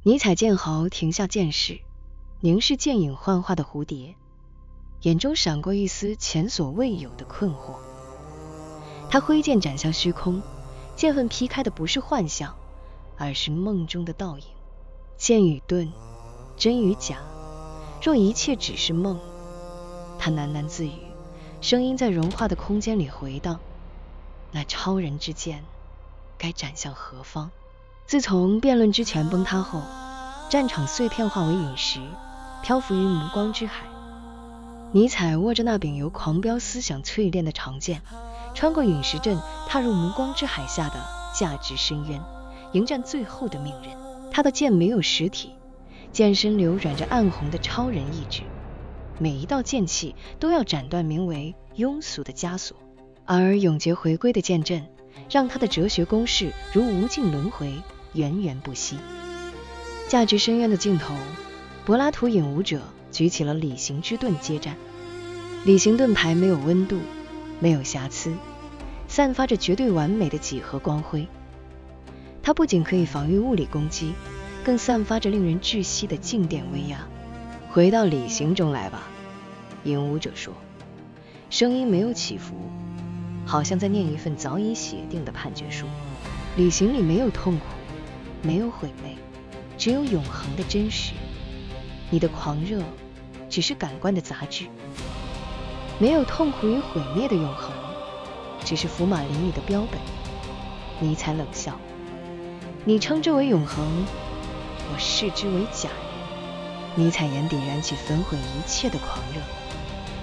尼采見後停下箭矢，凝視漸影幻化的蝴蝶，眼中閃過一絲前所未有的困惑。他揮劍斬向虛空，劍锋劈開的不是幻象，而是夢中的倒影。劍與盾，真與假，若一切只是夢，他喃喃自語，聲音在融化的空間裡回盪。那超人之劍該斬向何方？自從辯論之泉崩塌後，戰場碎片化為隕石，漂浮於無光之海。尼采握着那柄由狂飆思想淬煉的長劍，穿過隕石陣，踏入無光之海下的價值深淵，迎戰最後的命運。他的劍沒有實體，劍身流轉着暗紅的超人意志，每一道劍氣都要斬斷名為庸俗的枷鎖。而永劫回歸的劍陣，讓他的哲學公式如無盡輪迴，源源不息。價值深淵的盡頭，柏拉圖影武者舉起了理型之盾接戰。理型盾牌沒有溫度，沒有瑕疵，散發着絕對完美的幾何光輝。它不僅可以防禦物理攻擊，更散發着令人窒息的靜電威壓。回到理型中來吧，影武者說，聲音沒有起伏，好像在念一份早已寫定的判決書。理型裡沒有痛苦，沒有毀滅，只有永恆的真實。你的狂熱只是感官的雜質，沒有痛苦與毀滅的永恆，只是福馬林裡的標本。尼采冷笑，你稱之為永恆，我視之為假人。尼采眼底燃起焚毀一切的狂熱，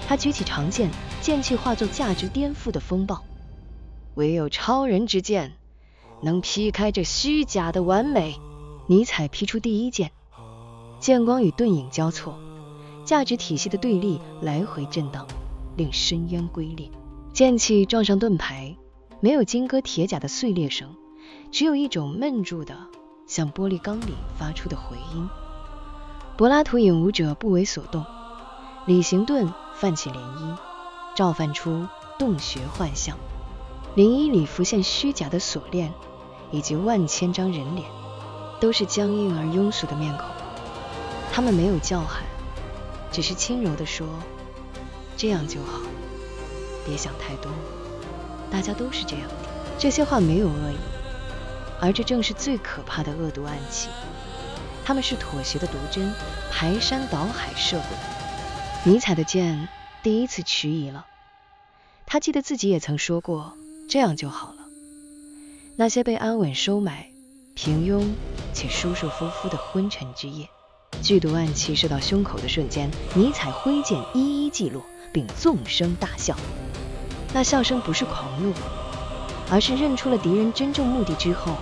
他舉起長劍，劍氣化作價值顛覆的風暴。唯有超人之劍能劈開這虛假的完美。尼采劈出第一劍，劍光與盾影交錯，價值體系的對立來回震盪，令深淵龜裂。劍氣撞上盾牌，沒有金戈鐵甲的碎裂聲，只有一種悶住的像玻璃缸裡發出的回音。柏拉圖影武者不為所動，理型盾泛起漣漪，召喚出洞穴幻象。漣漪裡浮現虛假的鎖鏈，以及萬千張人臉，都是僵硬而庸俗的面孔。他們沒有叫喊，只是輕柔地說，這樣就好，別想太多，大家都是這樣的。這些話沒有惡意，而這正是最可怕的惡毒暗器。他們是妥協的毒針，排山倒海射過來。尼采的劍第一次遲疑了，他記得自己也曾說過，這樣就好了。那些被安穩收買、平庸且舒舒服服的昏沉之夜，剧毒暗器射到胸口的瞬間，尼采揮劍一一击落，並縱聲大笑。那笑聲不是狂怒，而是認出了敵人真正目的之後，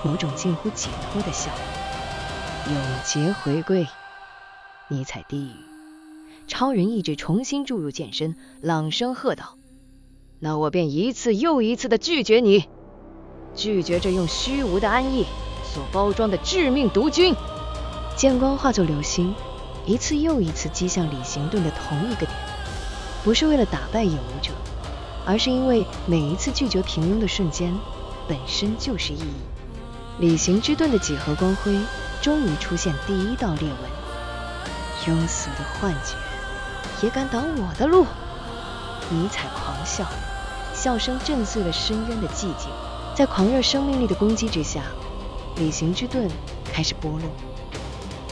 某種近乎解脫的笑。永劫回歸，尼采低語，超人意志重新注入劍身，朗聲喝道：那我便一次又一次地拒絕你，拒絕這用虛無的安逸所包裝的致命毒菌。劍光化作流星，一次又一次擊向理型盾的同一個點，不是為了打敗影武者，而是因為每一次拒絕平庸的瞬間本身就是意義。理型之盾的幾何光輝終於出現第一道裂紋。庸俗的幻覺也敢擋我的路！尼采狂笑，笑聲震碎了深淵的寂靜。在狂熱生命力的攻擊之下，理型之盾開始剝落，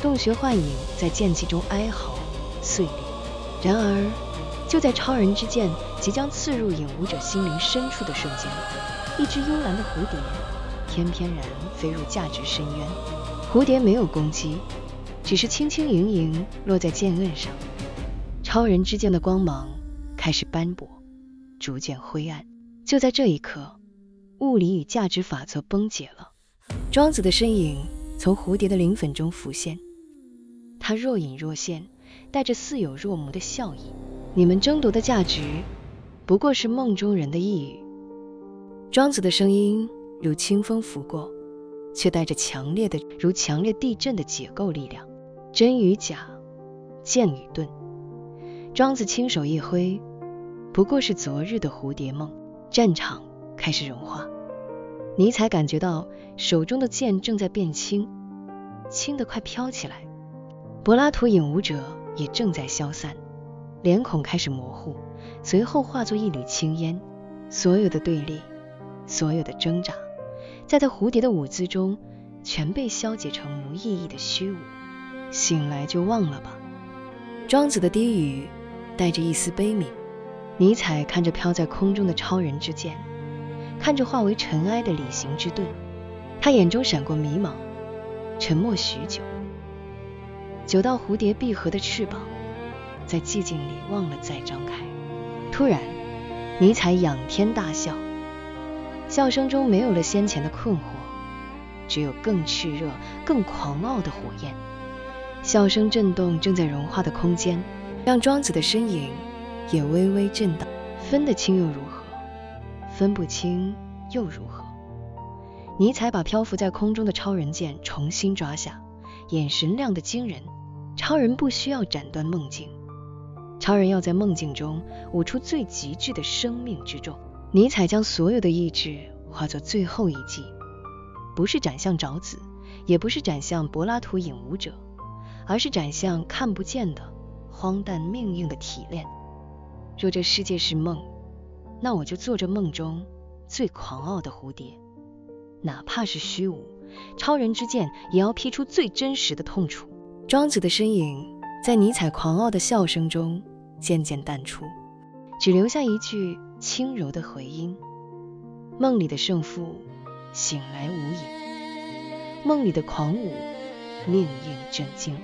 洞穴幻影在劍氣中哀嚎碎裂。然而就在超人之劍即將刺入影武者心靈深處的瞬間，一只幽藍的蝴蝶翩翩然飛入價值深淵。蝴蝶沒有攻擊，只是輕輕盈盈落在劍刃上。超人之劍的光芒開始斑駁，逐漸灰暗。就在這一刻，物理與價值法則崩解了。莊子的身影從蝴蝶的鱗粉中浮現，他若隱若現，帶着似有若無的笑意。你們爭奪的價值不過是夢中人的呓語。莊子的聲音如清風拂過，卻帶着強烈地震的解構力量。真與假，劍與盾，莊子輕手一揮，不過是昨日的蝴蝶夢。戰場開始融化，尼采感覺到手中的劍正在變輕，輕得快飄起來。柏拉圖影舞者也正在消散，臉孔開始模糊，隨後化作一縷青煙。所有的對立，所有的掙扎，在他蝴蝶的舞姿中全被消解成無意義的虛無。醒來就忘了吧。莊子的低語帶着一絲悲憫。尼采看着飄在空中的超人之劍，看着化為塵埃的理性之盾，他眼中閃過迷茫，沉默許久，久到蝴蝶閉合的翅膀在寂靜裡忘了再張開。突然尼采仰天大笑，笑聲中沒有了先前的困惑，只有更熾熱更狂傲的火焰。笑聲震動正在融化的空間，讓莊子的身影也微微震盪。分得清又如何？分不清又如何？尼采把漂浮在空中的超人剑重新抓下，眼神亮得驚人。超人不需要斬斷夢境，超人要在夢境中舞出最極致的生命之重。尼采將所有的意志化作最後一擊，不是斬向沼子，也不是斬向柏拉圖影舞者，而是斬向看不見的荒誕命運的提煉。若這世界是夢，那我就做着夢中最狂傲的蝴蝶，哪怕是虛無，超人之劍也要劈出最真實的痛楚。莊子的身影在尼采狂傲的笑聲中漸漸淡出，只留下一句輕柔的回音：夢裡的勝負，醒來無影；夢裡的狂舞，命運震驚。